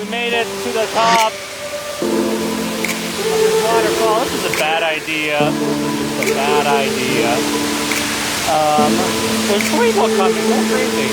We made it to the top of this waterfall. This is a bad idea. This is a bad idea. There's people coming. Go crazy.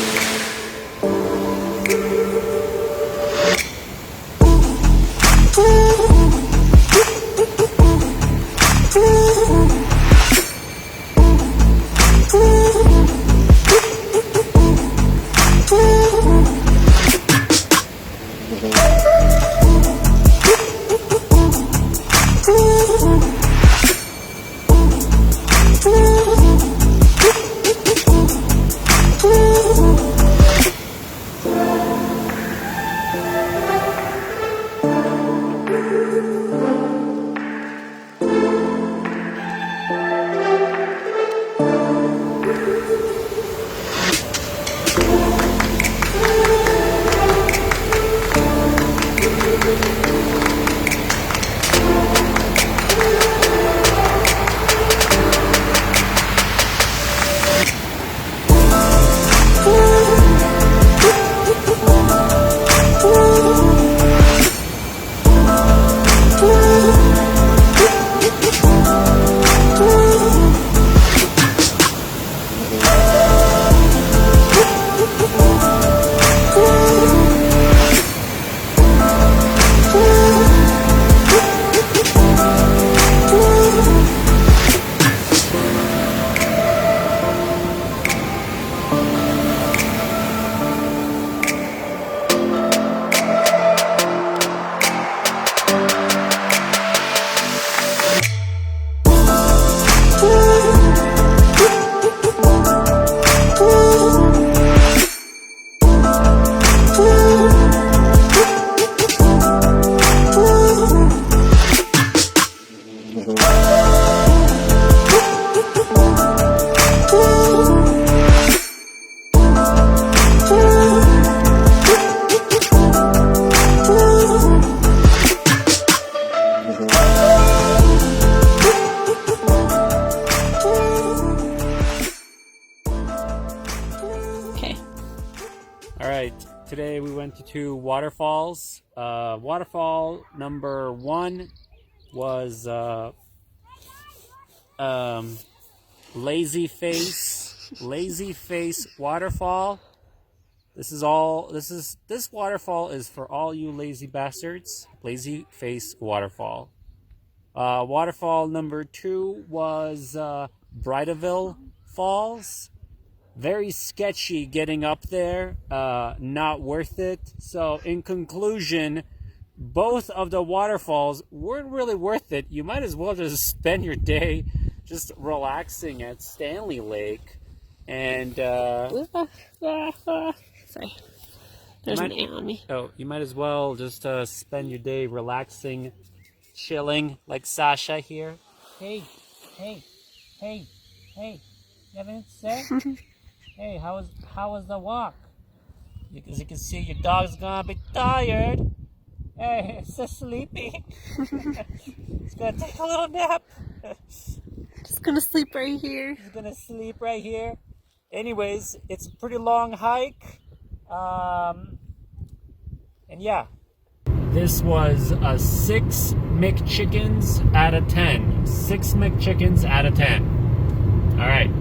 Alright, today we went to two waterfalls. Waterfall number 1 was Lazy Face Waterfall. This waterfall is for all you lazy bastards. Lazy Face Waterfall. Waterfall number 2 was Brideville Falls. Very sketchy getting up there, not worth it. So in conclusion, both of the waterfalls weren't really worth it. You might as well just spend your day just relaxing at Stanley Lake. And Sorry, there's an ant on me. Oh, you might as well just spend your day relaxing, chilling, like Sasha here. Hey, you have anything to say? Hey, how was the walk? As you can see, your dog's gonna be tired. Hey, it's so sleepy. It's gonna take a little nap. Just gonna sleep right here. He's gonna sleep right here. Anyways, it's a pretty long hike. And yeah. This was a 6 McChickens out of 10. 6 McChickens out of 10. Alright.